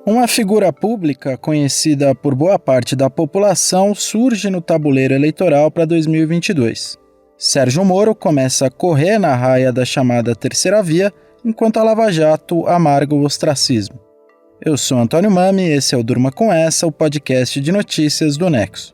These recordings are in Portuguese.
Uma figura pública conhecida por boa parte da população surge no tabuleiro eleitoral para 2022. Sérgio Moro começa a correr na raia da chamada Terceira Via, enquanto a Lava Jato amarga o ostracismo. Eu sou Antônio Mami e esse é o Durma Com Essa, o podcast de notícias do Nexo.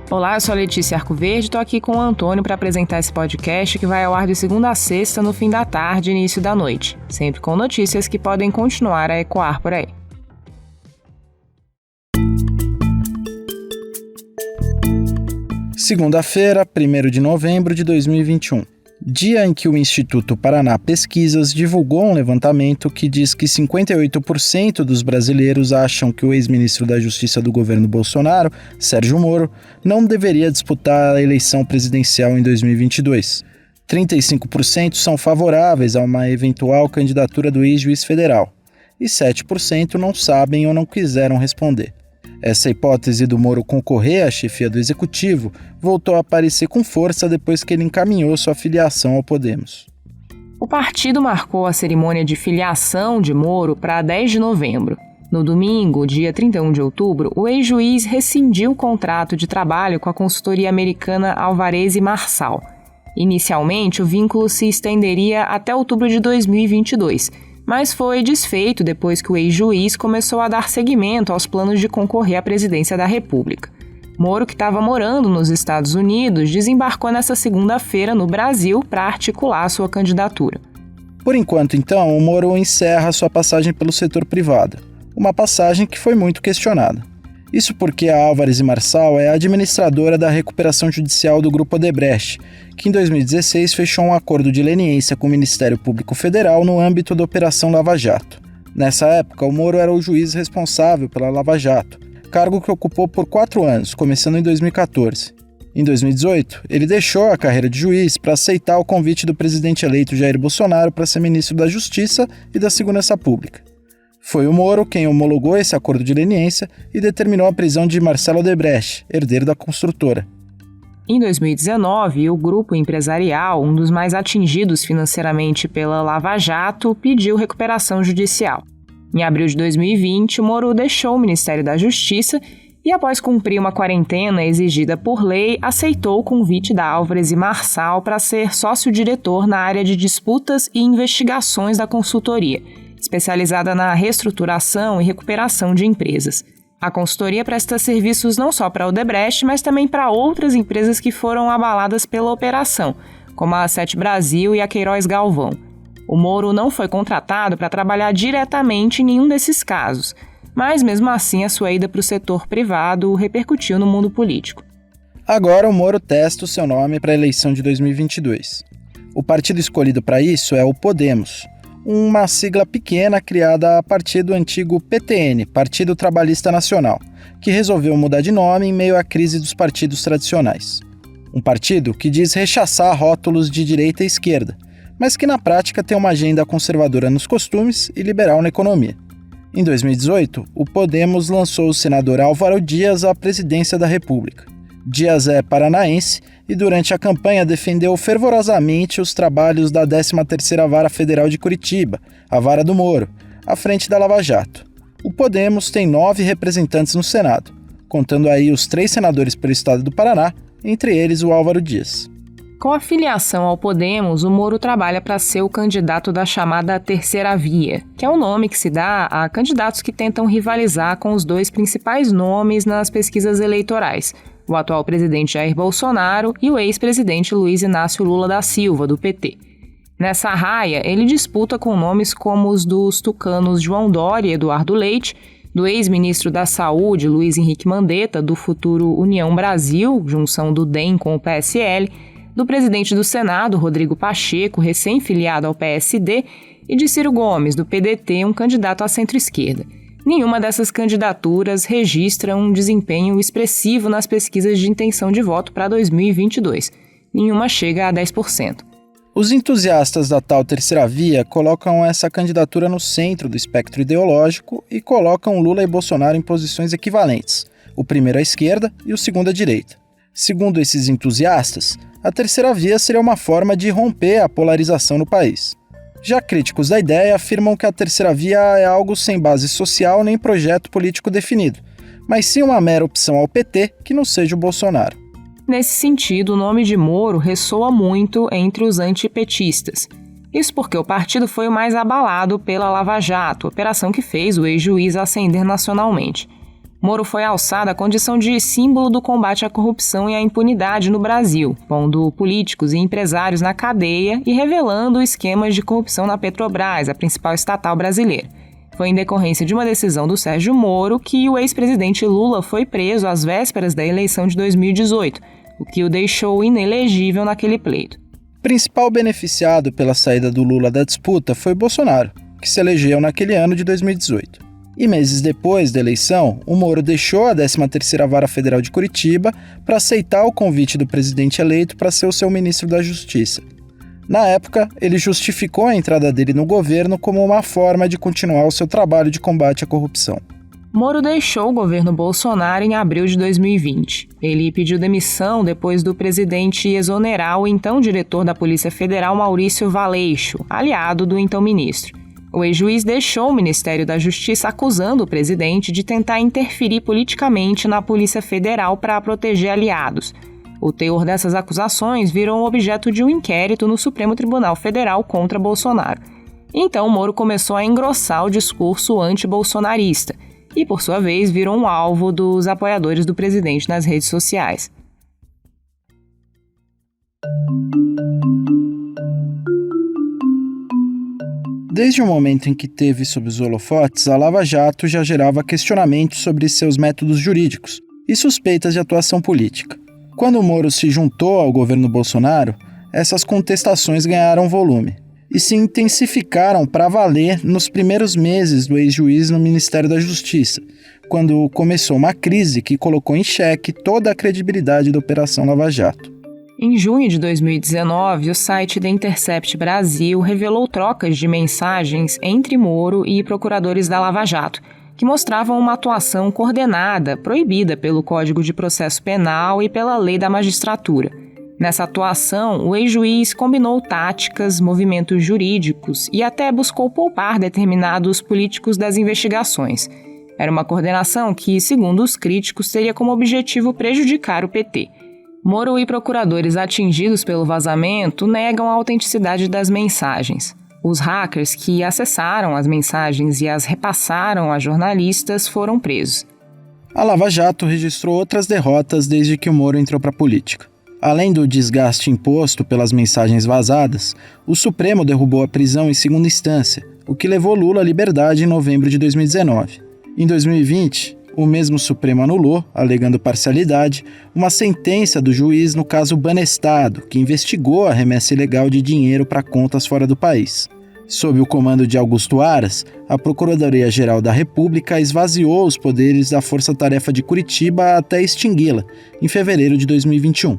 Olá, eu sou a Letícia Arcoverde e estou aqui com o Antônio para apresentar esse podcast que vai ao ar de segunda a sexta, no fim da tarde e início da noite, sempre com notícias que podem continuar a ecoar por aí. Segunda-feira, 1º de novembro de 2021. Dia em que o Instituto Paraná Pesquisas divulgou um levantamento que diz que 58% dos brasileiros acham que o ex-ministro da Justiça do governo Bolsonaro, Sérgio Moro, não deveria disputar a eleição presidencial em 2022. 35% são favoráveis a uma eventual candidatura do ex-juiz federal e 7% não sabem ou não quiseram responder. Essa hipótese do Moro concorrer à chefia do Executivo voltou a aparecer com força depois que ele encaminhou sua filiação ao Podemos. O partido marcou a cerimônia de filiação de Moro para 10 de novembro. No domingo, dia 31 de outubro, o ex-juiz rescindiu o contrato de trabalho com a consultoria americana Alvarez e Marçal. Inicialmente, o vínculo se estenderia até outubro de 2022, mas foi desfeito depois que o ex-juiz começou a dar seguimento aos planos de concorrer à presidência da República. Moro, que estava morando nos Estados Unidos, desembarcou nesta segunda-feira no Brasil para articular sua candidatura. Por enquanto, então, o Moro encerra sua passagem pelo setor privado, uma passagem que foi muito questionada. Isso porque a Álvares e Marçal é a administradora da recuperação judicial do Grupo Odebrecht, que em 2016 fechou um acordo de leniência com o Ministério Público Federal no âmbito da Operação Lava Jato. Nessa época, o Moro era o juiz responsável pela Lava Jato, cargo que ocupou por 4 anos, começando em 2014. Em 2018, ele deixou a carreira de juiz para aceitar o convite do presidente eleito Jair Bolsonaro para ser ministro da Justiça e da Segurança Pública. Foi o Moro quem homologou esse acordo de leniência e determinou a prisão de Marcelo Odebrecht, herdeiro da construtora. Em 2019, o grupo empresarial, um dos mais atingidos financeiramente pela Lava Jato, pediu recuperação judicial. Em abril de 2020, o Moro deixou o Ministério da Justiça e, após cumprir uma quarentena exigida por lei, aceitou o convite da Álvares e Marçal para ser sócio-diretor na área de disputas e investigações da consultoria, especializada na reestruturação e recuperação de empresas. A consultoria presta serviços não só para a Odebrecht, mas também para outras empresas que foram abaladas pela operação, como a Sete Brasil e a Queiroz Galvão. O Moro não foi contratado para trabalhar diretamente em nenhum desses casos, mas mesmo assim a sua ida para o setor privado repercutiu no mundo político. Agora o Moro testa o seu nome para a eleição de 2022. O partido escolhido para isso é o Podemos, uma sigla pequena criada a partir do antigo PTN, Partido Trabalhista Nacional, que resolveu mudar de nome em meio à crise dos partidos tradicionais. Um partido que diz rechaçar rótulos de direita e esquerda, mas que na prática tem uma agenda conservadora nos costumes e liberal na economia. Em 2018, o Podemos lançou o senador Álvaro Dias à presidência da República. Dias é paranaense e durante a campanha defendeu fervorosamente os trabalhos da 13ª Vara Federal de Curitiba, a Vara do Moro, à frente da Lava Jato. O Podemos tem 9 representantes no Senado, contando aí os 3 senadores pelo estado do Paraná, entre eles o Álvaro Dias. Com a filiação ao Podemos, o Moro trabalha para ser o candidato da chamada Terceira Via, que é o nome que se dá a candidatos que tentam rivalizar com os 2 principais nomes nas pesquisas eleitorais, o atual presidente Jair Bolsonaro e o ex-presidente Luiz Inácio Lula da Silva, do PT. Nessa raia, ele disputa com nomes como os dos tucanos João Dória e Eduardo Leite, do ex-ministro da Saúde Luiz Henrique Mandetta, do futuro União Brasil, junção do DEM com o PSL, do presidente do Senado, Rodrigo Pacheco, recém-filiado ao PSD, e de Ciro Gomes, do PDT, um candidato à centro-esquerda. Nenhuma dessas candidaturas registra um desempenho expressivo nas pesquisas de intenção de voto para 2022. Nenhuma chega a 10%. Os entusiastas da tal Terceira Via colocam essa candidatura no centro do espectro ideológico e colocam Lula e Bolsonaro em posições equivalentes, o primeiro à esquerda e o segundo à direita. Segundo esses entusiastas, a terceira via seria uma forma de romper a polarização no país. Já críticos da ideia afirmam que a terceira via é algo sem base social nem projeto político definido, mas sim uma mera opção ao PT que não seja o Bolsonaro. Nesse sentido, o nome de Moro ressoa muito entre os antipetistas. Isso porque o partido foi o mais abalado pela Lava Jato, operação que fez o ex-juiz ascender nacionalmente. Moro foi alçado à condição de símbolo do combate à corrupção e à impunidade no Brasil, pondo políticos e empresários na cadeia e revelando esquemas de corrupção na Petrobras, a principal estatal brasileira. Foi em decorrência de uma decisão do Sérgio Moro que o ex-presidente Lula foi preso às vésperas da eleição de 2018, o que o deixou inelegível naquele pleito. O principal beneficiado pela saída do Lula da disputa foi Bolsonaro, que se elegeu naquele ano de 2018. E meses depois da eleição, o Moro deixou a 13ª Vara Federal de Curitiba para aceitar o convite do presidente eleito para ser o seu ministro da Justiça. Na época, ele justificou a entrada dele no governo como uma forma de continuar o seu trabalho de combate à corrupção. Moro deixou o governo Bolsonaro em abril de 2020. Ele pediu demissão depois do presidente exonerar o então diretor da Polícia Federal, Maurício Valeixo, aliado do então ministro. O ex-juiz deixou o Ministério da Justiça acusando o presidente de tentar interferir politicamente na Polícia Federal para proteger aliados. O teor dessas acusações virou objeto de um inquérito no Supremo Tribunal Federal contra Bolsonaro. Então, Moro começou a engrossar o discurso anti-bolsonarista e, por sua vez, virou um alvo dos apoiadores do presidente nas redes sociais. Desde o momento em que teve sob os holofotes, a Lava Jato já gerava questionamentos sobre seus métodos jurídicos e suspeitas de atuação política. Quando o Moro se juntou ao governo Bolsonaro, essas contestações ganharam volume e se intensificaram para valer nos primeiros meses do ex-juiz no Ministério da Justiça, quando começou uma crise que colocou em xeque toda a credibilidade da Operação Lava Jato. Em junho de 2019, o site The Intercept Brasil revelou trocas de mensagens entre Moro e procuradores da Lava Jato, que mostravam uma atuação coordenada, proibida pelo Código de Processo Penal e pela Lei da Magistratura. Nessa atuação, o ex-juiz combinou táticas, movimentos jurídicos e até buscou poupar determinados políticos das investigações. Era uma coordenação que, segundo os críticos, teria como objetivo prejudicar o PT. Moro e procuradores atingidos pelo vazamento negam a autenticidade das mensagens. Os hackers que acessaram as mensagens e as repassaram a jornalistas foram presos. A Lava Jato registrou outras derrotas desde que o Moro entrou para a política. Além do desgaste imposto pelas mensagens vazadas, o Supremo derrubou a prisão em segunda instância, o que levou Lula à liberdade em novembro de 2019. Em 2020, o mesmo Supremo anulou, alegando parcialidade, uma sentença do juiz no caso Banestado, que investigou a remessa ilegal de dinheiro para contas fora do país. Sob o comando de Augusto Aras, a Procuradoria-Geral da República esvaziou os poderes da Força Tarefa de Curitiba até extingui-la, em fevereiro de 2021.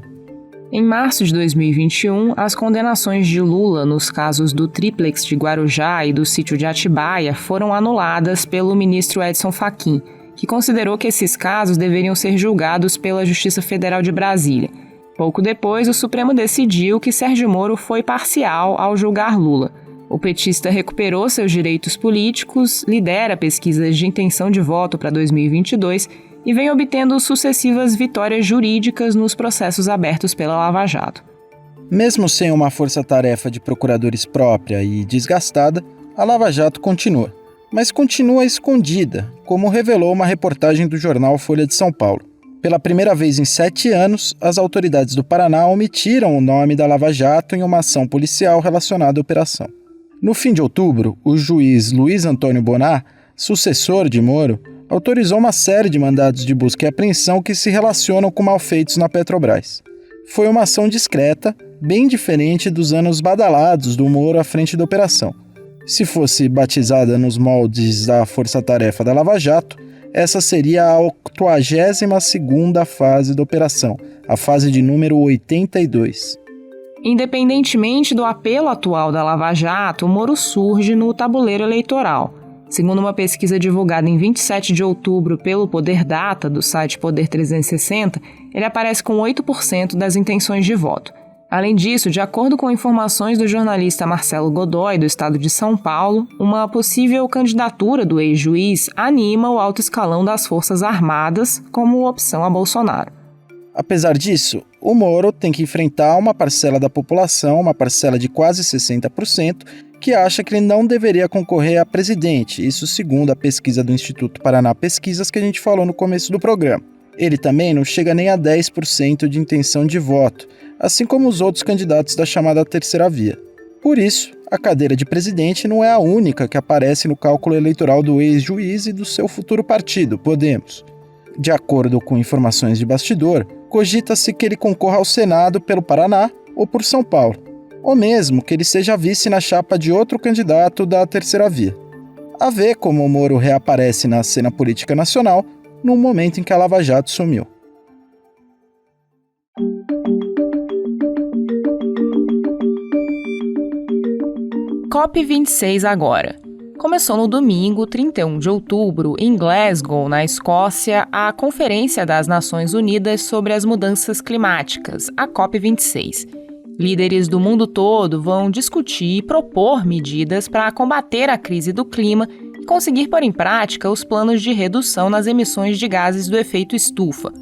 Em março de 2021, as condenações de Lula nos casos do Tríplex de Guarujá e do sítio de Atibaia foram anuladas pelo ministro Edson Fachin, que considerou que esses casos deveriam ser julgados pela Justiça Federal de Brasília. Pouco depois, o Supremo decidiu que Sérgio Moro foi parcial ao julgar Lula. O petista recuperou seus direitos políticos, lidera pesquisas de intenção de voto para 2022 e vem obtendo sucessivas vitórias jurídicas nos processos abertos pela Lava Jato. Mesmo sem uma força-tarefa de procuradores própria e desgastada, a Lava Jato continua. Mas continua escondida, como revelou uma reportagem do jornal Folha de São Paulo. Pela primeira vez em 7 anos, as autoridades do Paraná omitiram o nome da Lava Jato em uma ação policial relacionada à operação. No fim de outubro, o juiz Luiz Antônio Bonar, sucessor de Moro, autorizou uma série de mandados de busca e apreensão que se relacionam com malfeitos na Petrobras. Foi uma ação discreta, bem diferente dos anos badalados do Moro à frente da operação. Se fosse batizada nos moldes da Força-Tarefa da Lava Jato, essa seria a 82ª fase da operação, a fase de número 82. Independentemente do apelo atual da Lava Jato, o Moro surge no tabuleiro eleitoral. Segundo uma pesquisa divulgada em 27 de outubro pelo Poder Data, do site Poder 360, ele aparece com 8% das intenções de voto. Além disso, de acordo com informações do jornalista Marcelo Godoy, do estado de São Paulo, uma possível candidatura do ex-juiz anima o alto escalão das Forças Armadas como opção a Bolsonaro. Apesar disso, o Moro tem que enfrentar uma parcela da população, uma parcela de quase 60%, que acha que ele não deveria concorrer a presidente, isso segundo a pesquisa do Instituto Paraná Pesquisas que a gente falou no começo do programa. Ele também não chega nem a 10% de intenção de voto, assim como os outros candidatos da chamada terceira via. Por isso, a cadeira de presidente não é a única que aparece no cálculo eleitoral do ex-juiz e do seu futuro partido, Podemos. De acordo com informações de bastidor, cogita-se que ele concorra ao Senado pelo Paraná ou por São Paulo, ou mesmo que ele seja vice na chapa de outro candidato da terceira via. A ver como o Moro reaparece na cena política nacional no momento em que a Lava Jato sumiu. COP26 agora. Começou no domingo, 31 de outubro, em Glasgow, na Escócia, a Conferência das Nações Unidas sobre as Mudanças Climáticas, a COP26. Líderes do mundo todo vão discutir e propor medidas para combater a crise do clima e conseguir pôr em prática os planos de redução nas emissões de gases do efeito estufa.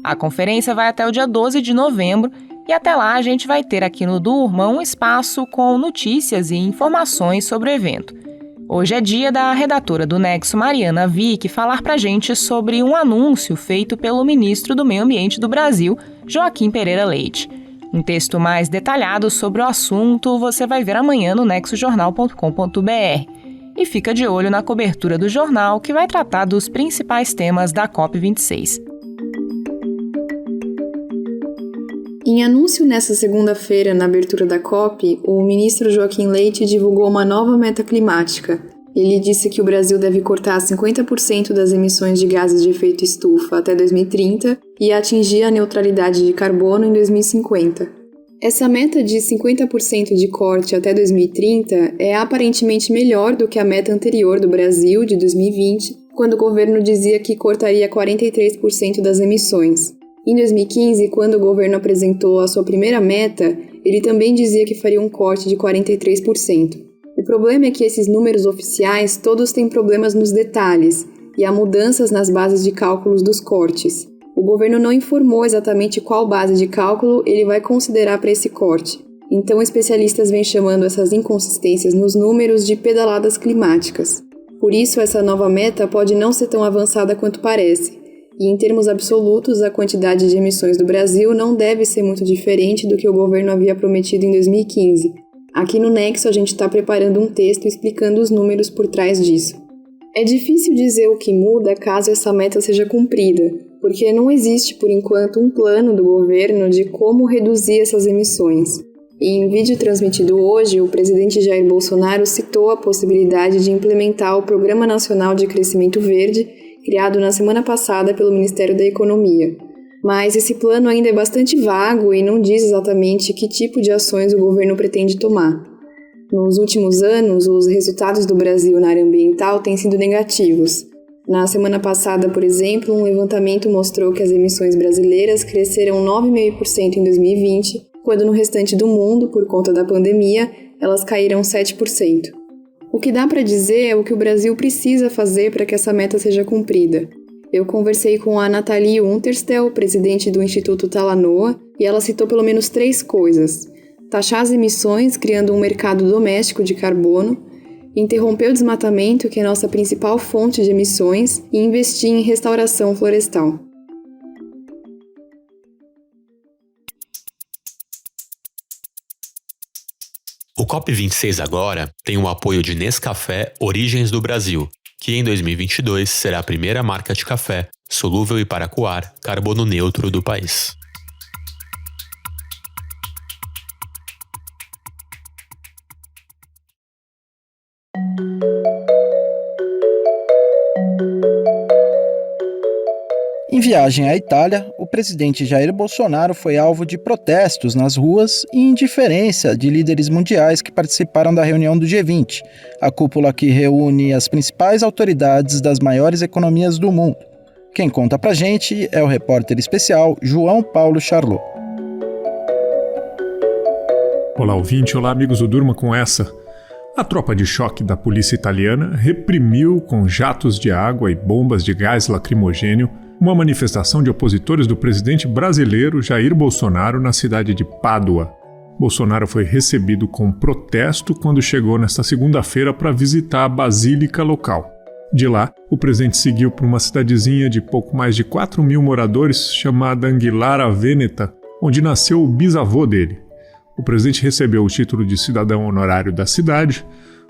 A conferência vai até o dia 12 de novembro e até lá a gente vai ter aqui no Durma um espaço com notícias e informações sobre o evento. Hoje é dia da redatora do Nexo, Mariana Vick, falar pra gente sobre um anúncio feito pelo ministro do Meio Ambiente do Brasil, Joaquim Pereira Leite. Um texto mais detalhado sobre o assunto você vai ver amanhã no nexojornal.com.br. E fica de olho na cobertura do jornal, que vai tratar dos principais temas da COP26. Em anúncio nesta segunda-feira, na abertura da COP, o ministro Joaquim Leite divulgou uma nova meta climática. Ele disse que o Brasil deve cortar 50% das emissões de gases de efeito estufa até 2030 e atingir a neutralidade de carbono em 2050. Essa meta de 50% de corte até 2030 é aparentemente melhor do que a meta anterior do Brasil, de 2020, quando o governo dizia que cortaria 43% das emissões. Em 2015, quando o governo apresentou a sua primeira meta, ele também dizia que faria um corte de 43%. O problema é que esses números oficiais todos têm problemas nos detalhes e há mudanças nas bases de cálculos dos cortes. O governo não informou exatamente qual base de cálculo ele vai considerar para esse corte. Então, especialistas vêm chamando essas inconsistências nos números de pedaladas climáticas. Por isso, essa nova meta pode não ser tão avançada quanto parece. E em termos absolutos, a quantidade de emissões do Brasil não deve ser muito diferente do que o governo havia prometido em 2015. Aqui no Nexo a gente está preparando um texto explicando os números por trás disso. É difícil dizer o que muda caso essa meta seja cumprida, porque não existe por enquanto um plano do governo de como reduzir essas emissões. E em vídeo transmitido hoje, o presidente Jair Bolsonaro citou a possibilidade de implementar o Programa Nacional de Crescimento Verde, criado na semana passada pelo Ministério da Economia. Mas esse plano ainda é bastante vago e não diz exatamente que tipo de ações o governo pretende tomar. Nos últimos anos, os resultados do Brasil na área ambiental têm sido negativos. Na semana passada, por exemplo, um levantamento mostrou que as emissões brasileiras cresceram 9,5% em 2020, quando no restante do mundo, por conta da pandemia, elas caíram 7%. O que dá para dizer é o que o Brasil precisa fazer para que essa meta seja cumprida. Eu conversei com a Nathalie Unterstel, presidente do Instituto Talanoa, e ela citou pelo menos 3 coisas: taxar as emissões, criando um mercado doméstico de carbono, interromper o desmatamento, que é a nossa principal fonte de emissões, e investir em restauração florestal. O COP26 agora tem o apoio de Nescafé Origens do Brasil, que em 2022 será a primeira marca de café solúvel e para coar carbono neutro do país. viagem à Itália, o presidente Jair Bolsonaro foi alvo de protestos nas ruas e indiferença de líderes mundiais que participaram da reunião do G20, a cúpula que reúne as principais autoridades das maiores economias do mundo. Quem conta pra gente é o repórter especial João Paulo Charlot. Olá, ouvinte. Olá, amigos do Durma com essa. A tropa de choque da polícia italiana reprimiu com jatos de água e bombas de gás lacrimogêneo uma manifestação de opositores do presidente brasileiro Jair Bolsonaro na cidade de Pádua. Bolsonaro foi recebido com protesto quando chegou nesta segunda-feira para visitar a basílica local. De lá, o presidente seguiu para uma cidadezinha de pouco mais de 4 mil moradores chamada Anguillara Veneta, onde nasceu o bisavô dele. O presidente recebeu o título de cidadão honorário da cidade,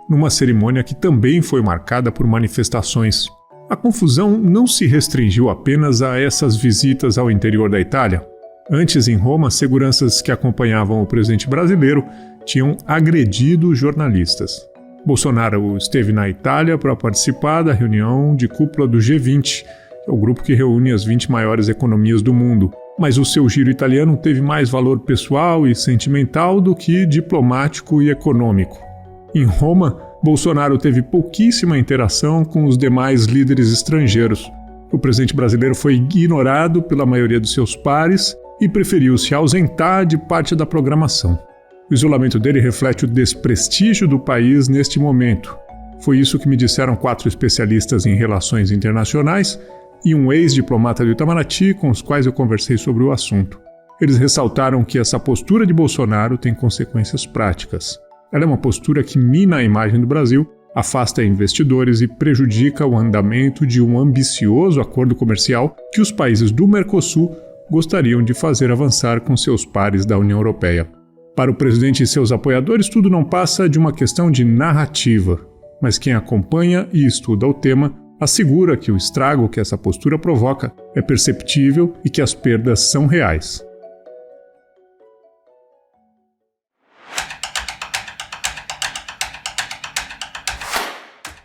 numa cerimônia que também foi marcada por manifestações. A confusão não se restringiu apenas a essas visitas ao interior da Itália. Antes, em Roma, seguranças que acompanhavam o presidente brasileiro tinham agredido jornalistas. Bolsonaro esteve na Itália para participar da reunião de cúpula do G20, o grupo que reúne as 20 maiores economias do mundo. Mas o seu giro italiano teve mais valor pessoal e sentimental do que diplomático e econômico. Em Roma, Bolsonaro teve pouquíssima interação com os demais líderes estrangeiros. O presidente brasileiro foi ignorado pela maioria dos seus pares e preferiu se ausentar de parte da programação. O isolamento dele reflete o desprestígio do país neste momento. Foi isso que me disseram 4 especialistas em relações internacionais e um ex-diplomata do Itamaraty com os quais eu conversei sobre o assunto. Eles ressaltaram que essa postura de Bolsonaro tem consequências práticas. Ela é uma postura que mina a imagem do Brasil, afasta investidores e prejudica o andamento de um ambicioso acordo comercial que os países do Mercosul gostariam de fazer avançar com seus pares da União Europeia. Para o presidente e seus apoiadores, tudo não passa de uma questão de narrativa, mas quem acompanha e estuda o tema assegura que o estrago que essa postura provoca é perceptível e que as perdas são reais.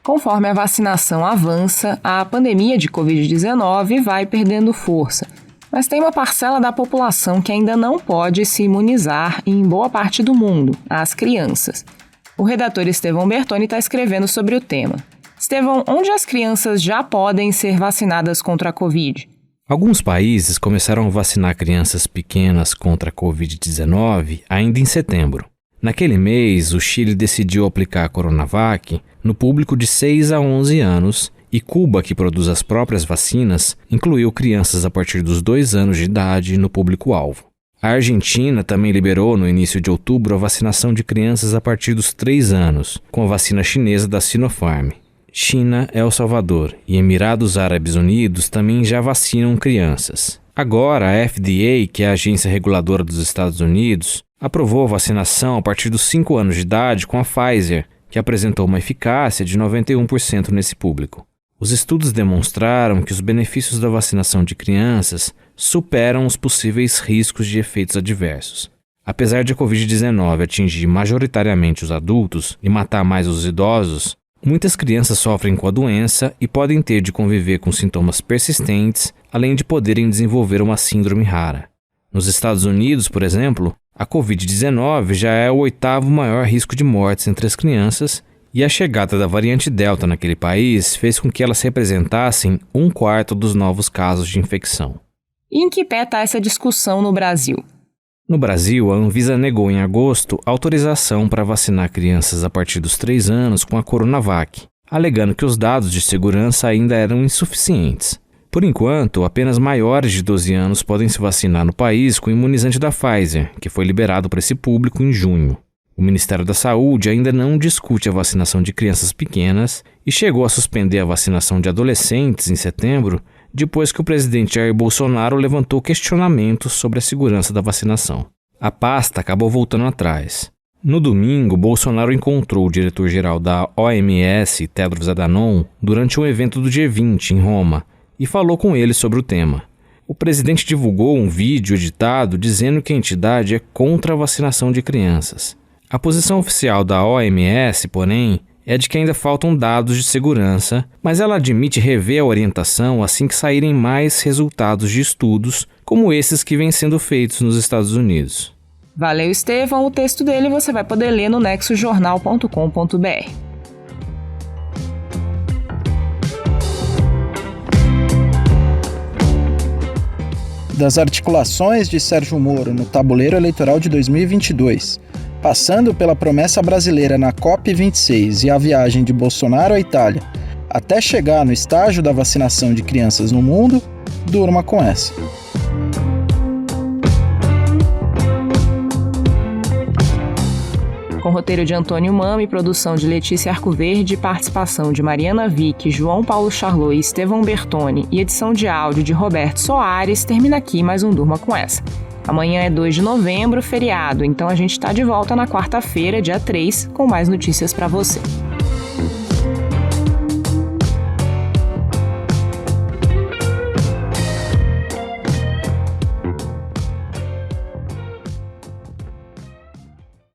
Conforme a vacinação avança, a pandemia de Covid-19 vai perdendo força. Mas tem uma parcela da população que ainda não pode se imunizar em boa parte do mundo, as crianças. O redator Estevão Bertoni está escrevendo sobre o tema. Estevão, onde as crianças já podem ser vacinadas contra a Covid? Alguns países começaram a vacinar crianças pequenas contra a Covid-19 ainda em setembro. Naquele mês, o Chile decidiu aplicar a Coronavac no público de 6 a 11 anos e Cuba, que produz as próprias vacinas, incluiu crianças a partir dos 2 anos de idade no público-alvo. A Argentina também liberou no início de outubro a vacinação de crianças a partir dos 3 anos, com a vacina chinesa da Sinopharm. China, El Salvador e Emirados Árabes Unidos também já vacinam crianças. Agora, a FDA, que é a agência reguladora dos Estados Unidos, aprovou a vacinação a partir dos 5 anos de idade com a Pfizer, que apresentou uma eficácia de 91% nesse público. Os estudos demonstraram que os benefícios da vacinação de crianças superam os possíveis riscos de efeitos adversos. Apesar de a Covid-19 atingir majoritariamente os adultos e matar mais os idosos, muitas crianças sofrem com a doença e podem ter de conviver com sintomas persistentes, além de poderem desenvolver uma síndrome rara. Nos Estados Unidos, por exemplo, a Covid-19 já é o 8º maior risco de mortes entre as crianças e a chegada da variante Delta naquele país fez com que elas representassem 1/4 dos novos casos de infecção. E em que pé está essa discussão no Brasil? No Brasil, a Anvisa negou em agosto autorização para vacinar crianças a partir dos 3 anos com a Coronavac, alegando que os dados de segurança ainda eram insuficientes. Por enquanto, apenas maiores de 12 anos podem se vacinar no país com o imunizante da Pfizer, que foi liberado para esse público em junho. O Ministério da Saúde ainda não discute a vacinação de crianças pequenas e chegou a suspender a vacinação de adolescentes em setembro, depois que o presidente Jair Bolsonaro levantou questionamentos sobre a segurança da vacinação. A pasta acabou voltando atrás. No domingo, Bolsonaro encontrou o diretor-geral da OMS, Tedros Adhanom, durante um evento do G20 em Roma e falou com ele sobre o tema. O presidente divulgou um vídeo editado dizendo que a entidade é contra a vacinação de crianças. A posição oficial da OMS, porém, é de que ainda faltam dados de segurança, mas ela admite rever a orientação assim que saírem mais resultados de estudos, como esses que vêm sendo feitos nos Estados Unidos. Valeu, Estevão. O texto dele você vai poder ler no nexojornal.com.br. Das articulações de Sérgio Moro no tabuleiro eleitoral de 2022, passando pela promessa brasileira na COP26 e a viagem de Bolsonaro à Itália, até chegar no estágio da vacinação de crianças no mundo, durma com essa. Com roteiro de Antônio Mami, produção de Letícia Arcoverde, participação de Mariana Vick, João Paulo Charlot e Estevão Bertoni e edição de áudio de Roberto Soares, termina aqui mais um Durma com essa. Amanhã é 2 de novembro, feriado, então a gente está de volta na quarta-feira, dia 3, com mais notícias para você.